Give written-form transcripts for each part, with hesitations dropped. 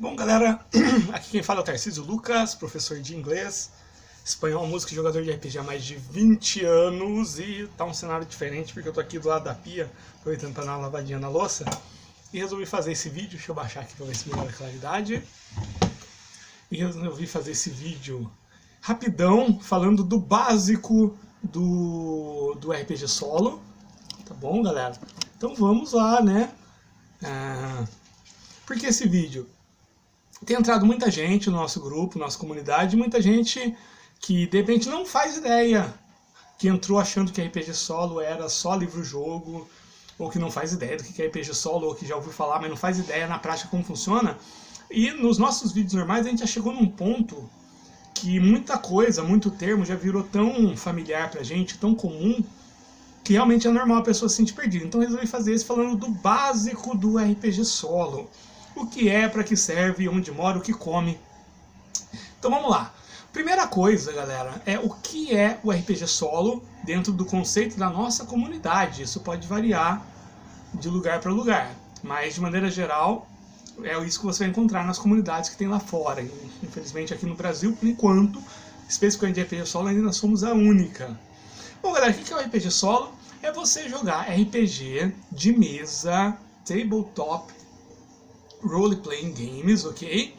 Bom, galera, aqui quem fala é o Tarcísio Lucas, professor de inglês, espanhol, músico e jogador de RPG há mais de 20 anos, e tá um cenário diferente porque eu tô aqui do lado da pia, aproveitando para dar uma lavadinha na louça, e resolvi fazer esse vídeo. Deixa eu baixar aqui para ver se melhora a claridade. E resolvi fazer esse vídeo rapidão, falando do básico do RPG solo, tá bom, galera? Então vamos lá, né? Porque esse vídeo tem entrado muita gente no nosso grupo, nossa comunidade, muita gente que de repente não faz ideia, que entrou achando que RPG solo era só livro-jogo, ou que não faz ideia do que é RPG solo, ou que já ouviu falar, mas não faz ideia na prática como funciona. E nos nossos vídeos normais a gente já chegou num ponto que muita coisa, muito termo já virou tão familiar pra gente, tão comum, que realmente é normal a pessoa se sentir perdida. Então eu resolvi fazer isso falando do básico do RPG solo. O que é, para que serve, onde mora, o que come. Então vamos lá. Primeira coisa, galera, é o que é o RPG solo dentro do conceito da nossa comunidade. Isso pode variar de lugar para lugar, mas de maneira geral é isso que você vai encontrar nas comunidades que tem lá fora. Infelizmente aqui no Brasil, por enquanto, especificamente de RPG solo, ainda nós somos a única. Bom, galera, o que é o RPG solo? É você jogar RPG de mesa, tabletop, role-playing games, ok?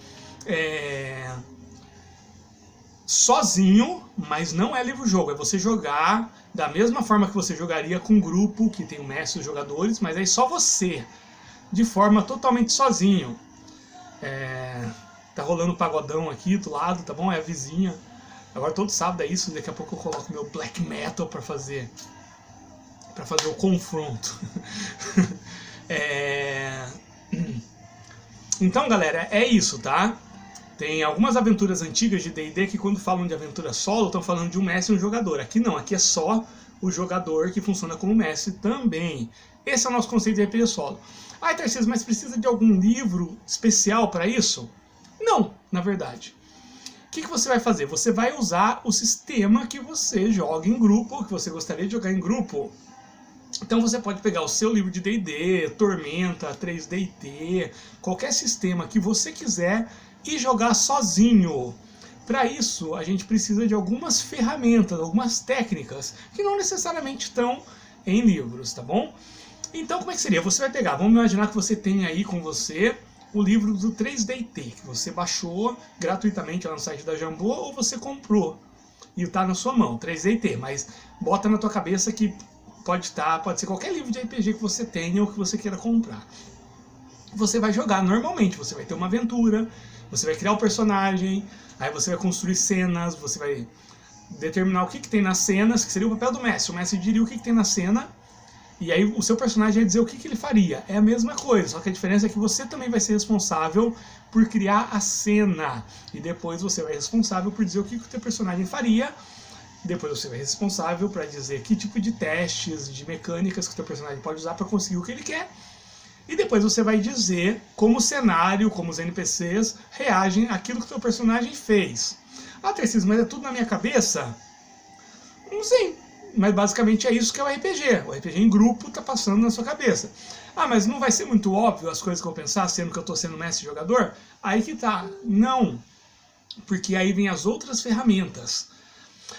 Sozinho, mas não é livro-jogo. É você jogar da mesma forma que você jogaria com um grupo, que tem o mestre e os jogadores, mas aí só você, de forma totalmente sozinho. Tá rolando um pagodão aqui do lado, tá bom? É a vizinha. Agora todo sábado é isso, daqui a pouco eu coloco meu black metal pra fazer o confronto. Então, galera, é isso, tá? Tem algumas aventuras antigas de D&D que quando falam de aventura solo, estão falando de um mestre e um jogador. Aqui não, aqui é só o jogador que funciona como mestre também. Esse é o nosso conceito de RPG solo. Ah, Tarcísio, mas precisa de algum livro especial para isso? Não, na verdade. O que você vai fazer? Você vai usar o sistema que você joga em grupo, que você gostaria de jogar em grupo. Então você pode pegar o seu livro de D&D, Tormenta, 3DT, qualquer sistema que você quiser e jogar sozinho. Para isso a gente precisa de algumas ferramentas, algumas técnicas que não necessariamente estão em livros, tá bom? Então como é que seria? Você vai pegar, vamos imaginar que você tem aí com você o livro do 3DT, que você baixou gratuitamente lá no site da Jambô ou você comprou e está na sua mão, 3DT, mas bota na tua cabeça que pode ser qualquer livro de RPG que você tenha ou que você queira comprar. Você vai jogar normalmente, você vai ter uma aventura, você vai criar o personagem, aí você vai construir cenas, você vai determinar o que tem nas cenas, que seria o papel do mestre. O mestre diria o que tem na cena, e aí o seu personagem vai dizer o que ele faria. É a mesma coisa, só que a diferença é que você também vai ser responsável por criar a cena, e depois você vai ser responsável por dizer o que o teu personagem faria. Depois você vai ser responsável para dizer que tipo de testes, de mecânicas que o teu personagem pode usar para conseguir o que ele quer. E depois você vai dizer como o cenário, como os NPCs reagem àquilo que o teu personagem fez. Ah, Tarcísio, mas é tudo na minha cabeça? Não sei, mas basicamente é isso que é o RPG. O RPG em grupo está passando na sua cabeça. Ah, mas não vai ser muito óbvio as coisas que eu vou pensar, sendo que eu estou sendo mestre jogador? Aí que tá. Não, porque aí vem as outras ferramentas.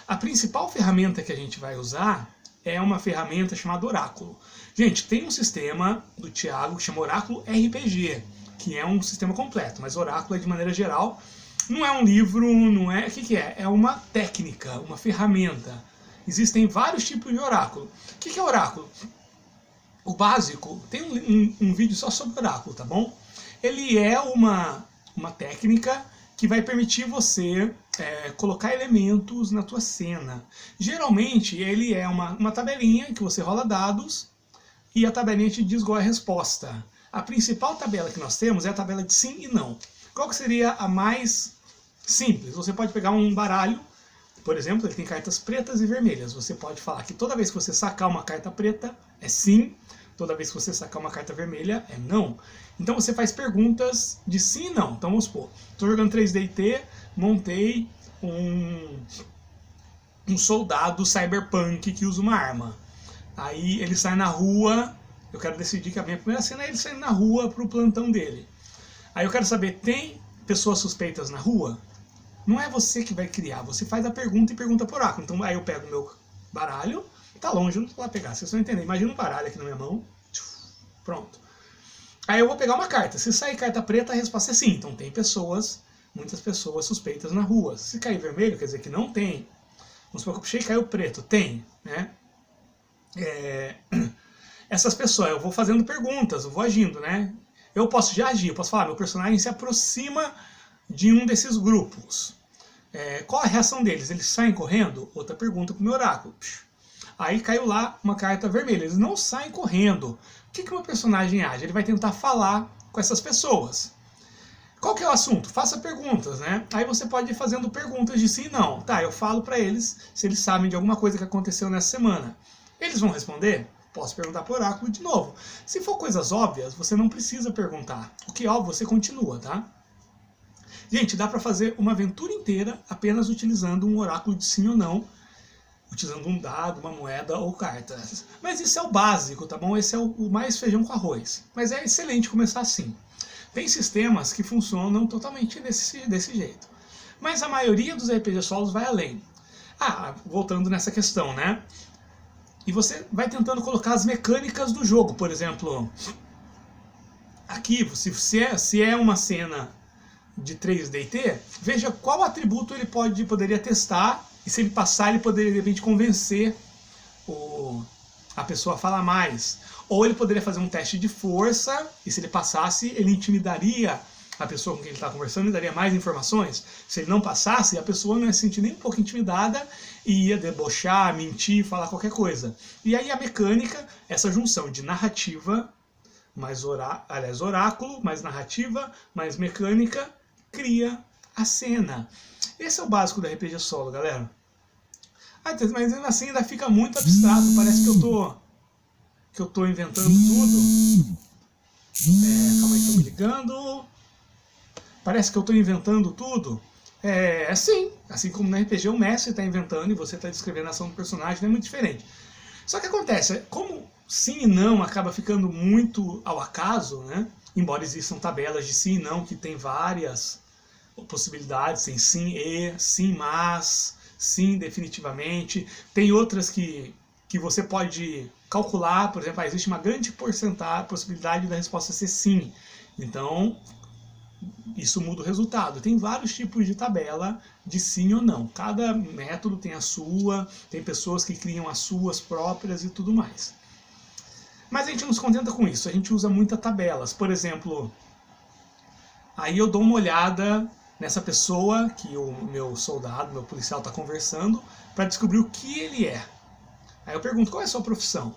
A principal ferramenta que a gente vai usar é uma ferramenta chamada Oráculo. Gente, tem um sistema do Thiago que chama Oráculo RPG, que é um sistema completo, mas Oráculo é de maneira geral, não é um livro, não é... O que é? É uma técnica, uma ferramenta. Existem vários tipos de Oráculo. O que é Oráculo? O básico, tem um vídeo só sobre Oráculo, tá bom? Ele é uma técnica que vai permitir você colocar elementos na tua cena. Geralmente ele é uma tabelinha que você rola dados e a tabelinha te diz qual é a resposta. A principal tabela que nós temos é a tabela de sim e não. Qual que seria a mais simples? Você pode pegar um baralho, por exemplo, ele tem cartas pretas e vermelhas. Você pode falar que toda vez que você sacar uma carta preta é sim, toda vez que você sacar uma carta vermelha é não. Então você faz perguntas de sim e não. Então vamos supor, estou jogando 3DT, montei um soldado cyberpunk que usa uma arma. Aí ele sai na rua, eu quero decidir que a minha primeira cena é ele saindo na rua para o plantão dele. Aí eu quero saber, tem pessoas suspeitas na rua? Não é você que vai criar, você faz a pergunta e pergunta por oráculo. Então aí eu pego o meu baralho, tá longe, eu não vou lá pegar, vocês vão entender. Imagina um baralho aqui na minha mão, pronto. Aí eu vou pegar uma carta, se sair carta preta a resposta é sim, então tem pessoas, muitas pessoas suspeitas na rua. Se cair vermelho quer dizer que não tem. Vamos supor que eu puxei e caiu preto, tem, né? Essas pessoas, eu vou fazendo perguntas, eu vou agindo, né? Eu posso já agir, eu posso falar, meu personagem se aproxima de um desses grupos. Qual a reação deles? Eles saem correndo? Outra pergunta pro meu oráculo. Aí caiu lá uma carta vermelha, eles não saem correndo. O que o meu personagem age? Ele vai tentar falar com essas pessoas. Qual que é o assunto? Faça perguntas, né? Aí você pode ir fazendo perguntas de sim e não. Tá, eu falo pra eles se eles sabem de alguma coisa que aconteceu nessa semana. Eles vão responder? Posso perguntar pro oráculo de novo. Se for coisas óbvias, você não precisa perguntar. O que é óbvio, você continua, tá? Gente, dá pra fazer uma aventura inteira apenas utilizando um oráculo de sim ou não, utilizando um dado, uma moeda ou cartas. Mas isso é o básico, tá bom? Esse é o mais feijão com arroz. Mas é excelente começar assim. Tem sistemas que funcionam totalmente desse jeito. Mas a maioria dos RPG solos vai além. Voltando nessa questão, né? E você vai tentando colocar as mecânicas do jogo. Por exemplo, aqui, se é uma cena de 3DT, veja qual atributo ele poderia testar, e se ele passar, ele poderia de repente convencer a pessoa a falar mais. Ou ele poderia fazer um teste de força, e se ele passasse, ele intimidaria a pessoa com quem ele está conversando e daria mais informações. Se ele não passasse, a pessoa não ia se sentir nem um pouco intimidada e ia debochar, mentir, falar qualquer coisa. E aí a mecânica, essa junção de narrativa, mais oráculo, mais narrativa, mais mecânica, cria a cena. Esse é o básico do RPG solo, galera. Mas assim ainda fica muito abstrato, parece que eu tô inventando tudo. Calma aí, tô me ligando. Parece que eu tô inventando tudo. Sim, assim como no RPG o mestre está inventando e você está descrevendo a ação do personagem, não é muito diferente. Só que acontece, como sim e não acaba ficando muito ao acaso, né? Embora existam tabelas de sim e não que tem várias possibilidades, tem sim e, sim mas, sim definitivamente. Tem outras que você pode calcular, por exemplo, existe uma grande possibilidade da resposta ser sim. Então, isso muda o resultado. Tem vários tipos de tabela de sim ou não. Cada método tem a sua, tem pessoas que criam as suas próprias e tudo mais. Mas a gente não se contenta com isso, a gente usa muitas tabelas. Por exemplo, aí eu dou uma olhada nessa pessoa que o meu soldado, meu policial está conversando, para descobrir o que ele é. Aí eu pergunto, qual é a sua profissão?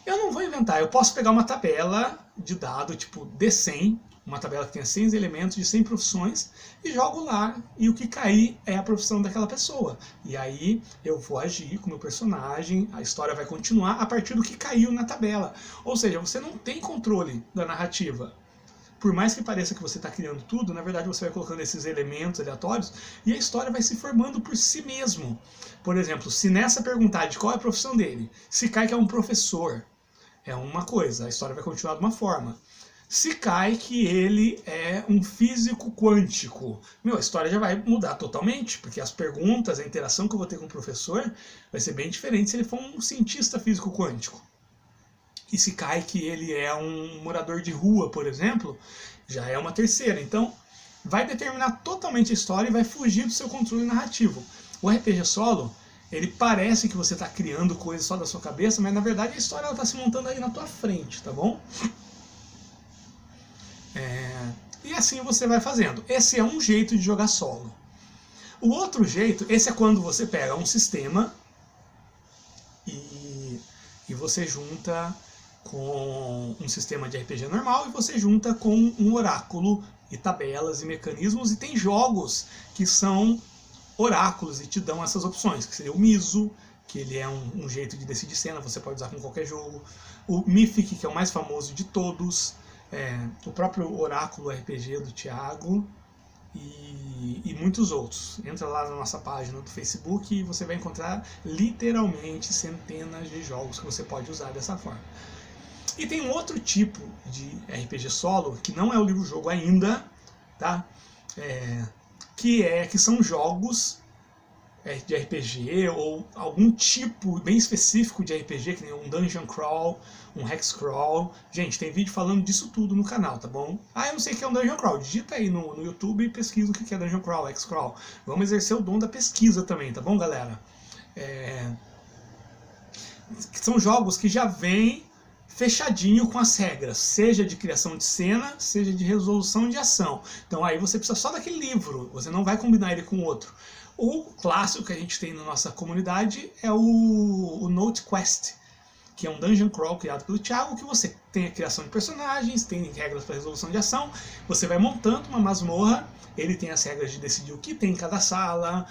Eu não vou inventar, eu posso pegar uma tabela de dado, tipo D100, uma tabela que tenha 100 elementos de 100 profissões, e jogo lá, e o que cair é a profissão daquela pessoa. E aí eu vou agir com o meu personagem, a história vai continuar a partir do que caiu na tabela. Ou seja, você não tem controle da narrativa. Por mais que pareça que você está criando tudo, na verdade você vai colocando esses elementos aleatórios e a história vai se formando por si mesmo. Por exemplo, se nessa perguntar de qual é a profissão dele, se cai que é um professor, é uma coisa, a história vai continuar de uma forma. Se cai que ele é um físico quântico, a história já vai mudar totalmente, porque as perguntas, a interação que eu vou ter com o professor vai ser bem diferente se ele for um cientista físico quântico. E se cai que ele é um morador de rua, por exemplo, já é uma terceira. Então, vai determinar totalmente a história e vai fugir do seu controle narrativo. O RPG solo, ele parece que você está criando coisas só da sua cabeça, mas na verdade a história está se montando aí na tua frente, tá bom? E assim você vai fazendo. Esse é um jeito de jogar solo. O outro jeito, esse é quando você pega um sistema e você junta com um sistema de RPG normal e você junta com um oráculo e tabelas e mecanismos, e tem jogos que são oráculos e te dão essas opções, que seria o Miso, que ele é um jeito de decidir cena, você pode usar com qualquer jogo, o Mythic, que é o mais famoso de todos, o próprio Oráculo RPG do Thiago e muitos outros. Entra lá na nossa página do Facebook e você vai encontrar literalmente centenas de jogos que você pode usar dessa forma. E tem um outro tipo de RPG solo, que não é o livro-jogo ainda, tá? Que são jogos de RPG ou algum tipo bem específico de RPG, que nem um Dungeon Crawl, um Hex Crawl. Gente, tem vídeo falando disso tudo no canal, tá bom? Ah, eu não sei o que é um Dungeon Crawl. Digita aí no YouTube e pesquisa o que é Dungeon Crawl, Hex Crawl. Vamos exercer o dom da pesquisa também, tá bom, galera? São jogos que já vêm fechadinho com as regras, seja de criação de cena, seja de resolução de ação. Então aí você precisa só daquele livro, você não vai combinar ele com outro. O clássico que a gente tem na nossa comunidade é o Note Quest, que é um dungeon crawl criado pelo Thiago, que você tem a criação de personagens, tem regras para resolução de ação, você vai montando uma masmorra, ele tem as regras de decidir o que tem em cada sala,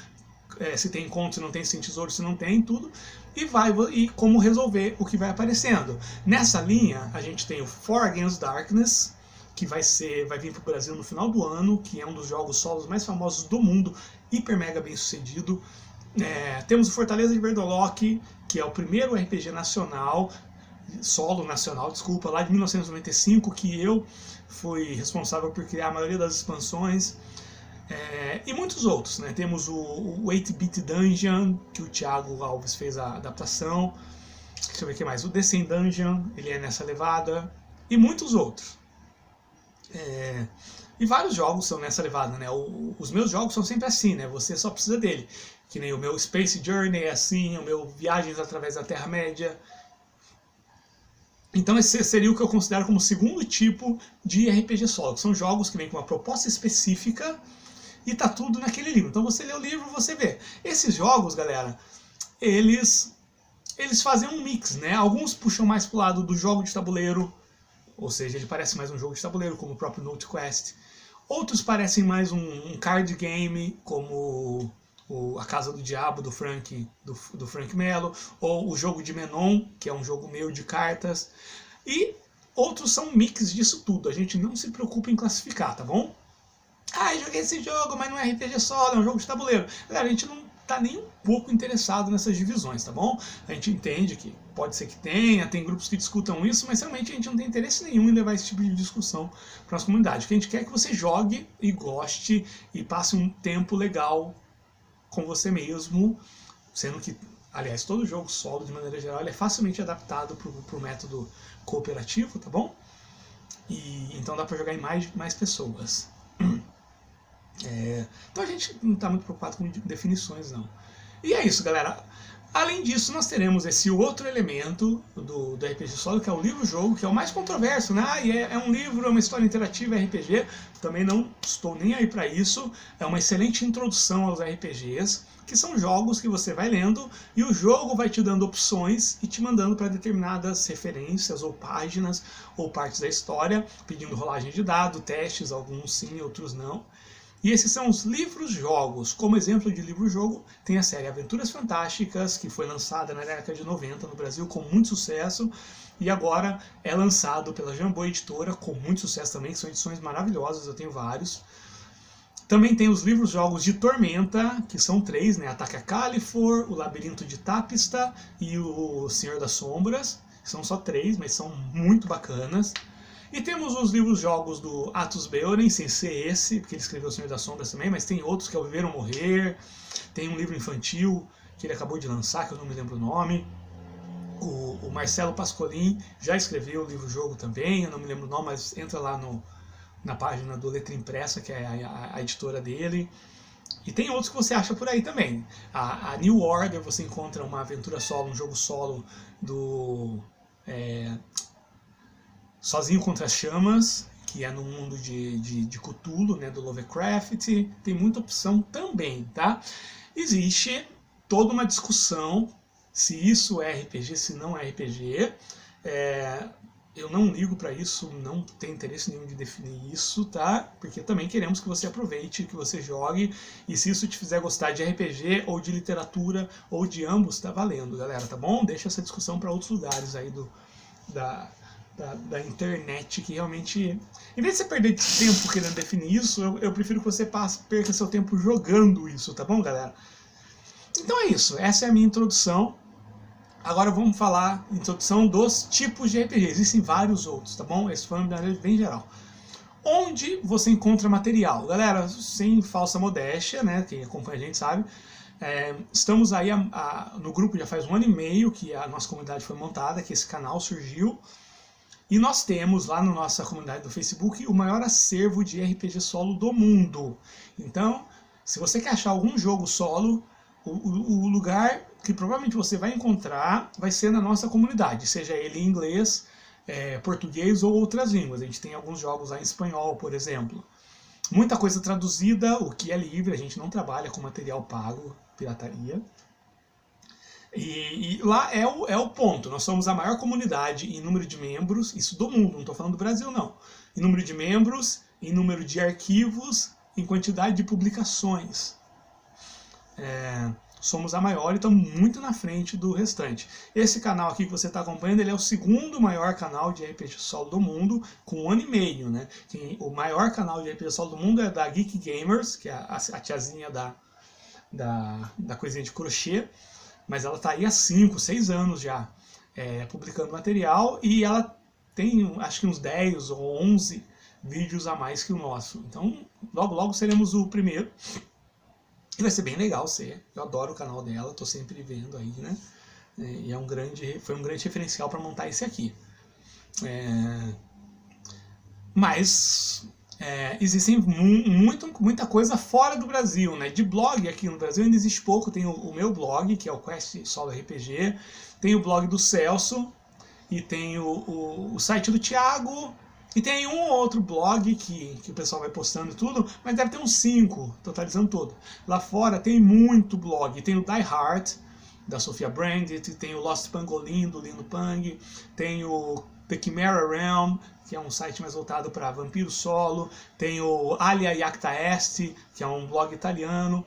se tem encontro, se não tem, se tem tesouro, se não tem, tudo, e como resolver o que vai aparecendo. Nessa linha, a gente tem o For Against Darkness, que vai vir para o Brasil no final do ano, que é um dos jogos solos mais famosos do mundo, hiper mega bem sucedido. Temos o Fortaleza de Verdolock, que é o primeiro RPG nacional, solo nacional, desculpa, lá de 1995, que eu fui responsável por criar a maioria das expansões. E muitos outros, né? Temos o 8-Bit Dungeon, que o Thiago Alves fez a adaptação. Deixa eu ver o que mais. O Descent Dungeon, ele é nessa levada. E muitos outros. E vários jogos são nessa levada, né? Os meus jogos são sempre assim, né? Você só precisa dele. Que nem o meu Space Journey é assim, o meu Viagens através da Terra-média. Então esse seria o que eu considero como o segundo tipo de RPG solo. São jogos que vêm com uma proposta específica e tá tudo naquele livro. Então você lê o livro, você vê. Esses jogos, galera, eles fazem um mix, né? Alguns puxam mais pro lado do jogo de tabuleiro, ou seja, ele parece mais um jogo de tabuleiro, como o próprio Note Quest. Outros parecem mais um card game, como A Casa do Diabo, do Frank Mello, ou o jogo de Menon, que é um jogo meio de cartas. E outros são mix disso tudo. A gente não se preocupa em classificar, tá bom? Ah, eu joguei esse jogo, mas não é RPG solo, é um jogo de tabuleiro. Galera, a gente não tá nem um pouco interessado nessas divisões, tá bom? A gente entende que pode ser que tenha, tem grupos que discutam isso, mas realmente a gente não tem interesse nenhum em levar esse tipo de discussão para nossa comunidade. O que a gente quer é que você jogue e goste e passe um tempo legal com você mesmo, sendo que, aliás, todo jogo solo, de maneira geral, ele é facilmente adaptado para o método cooperativo, tá bom? E então dá para jogar em mais pessoas. Então a gente não está muito preocupado com definições, não. E é isso, galera. Além disso, nós teremos esse outro elemento do RPG solo, que é o livro-jogo, que é o mais controverso, né? É um livro, é uma história interativa RPG. Também não estou nem aí para isso. É uma excelente introdução aos RPGs, que são jogos que você vai lendo e o jogo vai te dando opções e te mandando para determinadas referências ou páginas ou partes da história, pedindo rolagem de dado, testes, alguns sim, outros não. E esses são os livros-jogos. Como exemplo de livro-jogo, tem a série Aventuras Fantásticas, que foi lançada na década de 90 no Brasil com muito sucesso, e agora é lançado pela Jambô Editora com muito sucesso também, que são edições maravilhosas, eu tenho vários. Também tem os livros-jogos de Tormenta, que são 3, né? Ataque a Califor, o Labirinto de Tapista e o Senhor das Sombras. São só 3, mas são muito bacanas. E temos os livros-jogos do Atos Beuren, sem ser esse, porque ele escreveu O Senhor das Sombras também, mas tem outros que é o Viver ou Morrer, tem um livro infantil que ele acabou de lançar, que eu não me lembro o nome. O Marcelo Pascolin já escreveu o livro-jogo também, eu não me lembro o nome, mas entra lá na página do Letra Impressa, que é a editora dele. E tem outros que você acha por aí também. A New Order, você encontra uma aventura solo, um jogo solo do... Sozinho contra as Chamas, que é no mundo de Cthulhu, né, do Lovecraft. Tem muita opção também, tá? Existe toda uma discussão se isso é RPG, se não é RPG. Eu não ligo para isso, não tenho interesse nenhum de definir isso, tá? Porque também queremos que você aproveite, que você jogue, e se isso te fizer gostar de RPG, ou de literatura, ou de ambos, tá valendo, galera, tá bom? Deixa essa discussão para outros lugares aí da internet, que realmente, em vez de você perder tempo querendo definir isso, eu prefiro que você perca seu tempo jogando isso, tá bom, galera? Então é isso, essa é a minha introdução. Agora vamos falar introdução dos tipos de RPG. Existem vários outros, tá bom? Esse foi uma maneira bem geral. Onde você encontra material? Galera, sem falsa modéstia, né? Quem acompanha a gente sabe. Estamos aí no grupo já faz 1 ano e meio que a nossa comunidade foi montada, que esse canal surgiu. E nós temos lá na nossa comunidade do Facebook o maior acervo de RPG solo do mundo. Então, se você quer achar algum jogo solo, o lugar que provavelmente você vai encontrar vai ser na nossa comunidade, seja ele em inglês, português ou outras línguas. A gente tem alguns jogos lá em espanhol, por exemplo. Muita coisa traduzida, o que é livre, a gente não trabalha com material pago, pirataria. E lá é o ponto, nós somos a maior comunidade em número de membros, isso do mundo, não estou falando do Brasil não. Em número de membros, em número de arquivos, em quantidade de publicações. Somos a maior e estamos muito na frente do restante. Esse canal aqui que você está acompanhando, ele é o segundo maior canal de RPG solo do mundo, com 1 ano e meio, né? O maior canal de RPG solo do mundo é da Geek Gamers, que é a tiazinha da coisinha de crochê, mas ela está aí há 5, 6 anos já publicando material, e ela tem acho que uns 10 ou 11 vídeos a mais que o nosso. Então logo logo seremos o primeiro. E vai ser bem legal ser. Eu adoro o canal dela, estou sempre vendo aí, né? E foi um grande referencial para montar esse aqui. Mas existem muita coisa fora do Brasil, né? De blog aqui no Brasil ainda existe pouco. Tem o meu blog, que é o Quest Solo RPG. Tem o blog do Celso. E tem o site do Thiago. E tem um ou outro blog que o pessoal vai postando tudo, mas deve ter uns 5, totalizando todo. Lá fora tem muito blog. Tem o Die Hard, da Sophia Brandt, tem o Lost Pangolin, do Lino Pang, tem o The Chimera Realm, que é um site mais voltado para vampiro solo, tem o Alia Iacta Est, que é um blog italiano,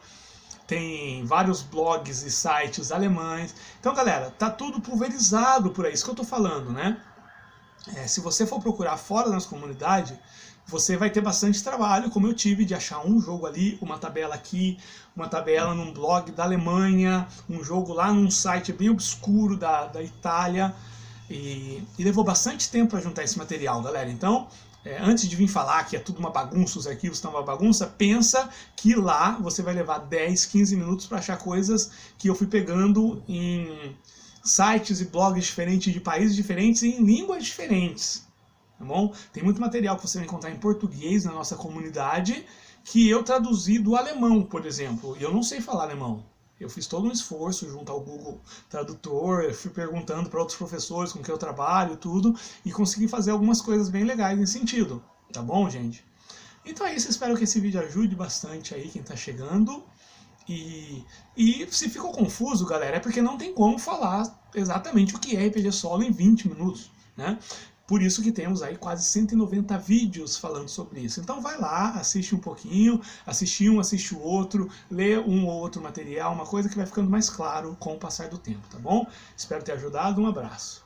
tem vários blogs e sites alemães. Então, galera, tá tudo pulverizado por aí, isso que eu tô falando, né? Se você for procurar fora da nossa comunidade, você vai ter bastante trabalho, como eu tive, de achar um jogo ali, uma tabela aqui, uma tabela num blog da Alemanha, um jogo lá num site bem obscuro da Itália, e levou bastante tempo para juntar esse material, galera. Então, antes de vir falar que é tudo uma bagunça, os arquivos estão uma bagunça, pensa que lá você vai levar 10, 15 minutos para achar coisas que eu fui pegando em sites e blogs diferentes, de países diferentes e em línguas diferentes, tá bom? Tem muito material que você vai encontrar em português na nossa comunidade que eu traduzi do alemão, por exemplo, e eu não sei falar alemão. Eu fiz todo um esforço junto ao Google Tradutor, eu fui perguntando para outros professores com quem eu trabalho, tudo, e consegui fazer algumas coisas bem legais nesse sentido, tá bom, gente? Então é isso, espero que esse vídeo ajude bastante aí quem está chegando. E se ficou confuso, galera, é porque não tem como falar exatamente o que é RPG solo em 20 minutos, né? Por isso que temos aí quase 190 vídeos falando sobre isso. Então vai lá, assiste um pouquinho, assiste um, assiste o outro, lê um ou outro material, uma coisa que vai ficando mais claro com o passar do tempo, tá bom? Espero ter ajudado, um abraço.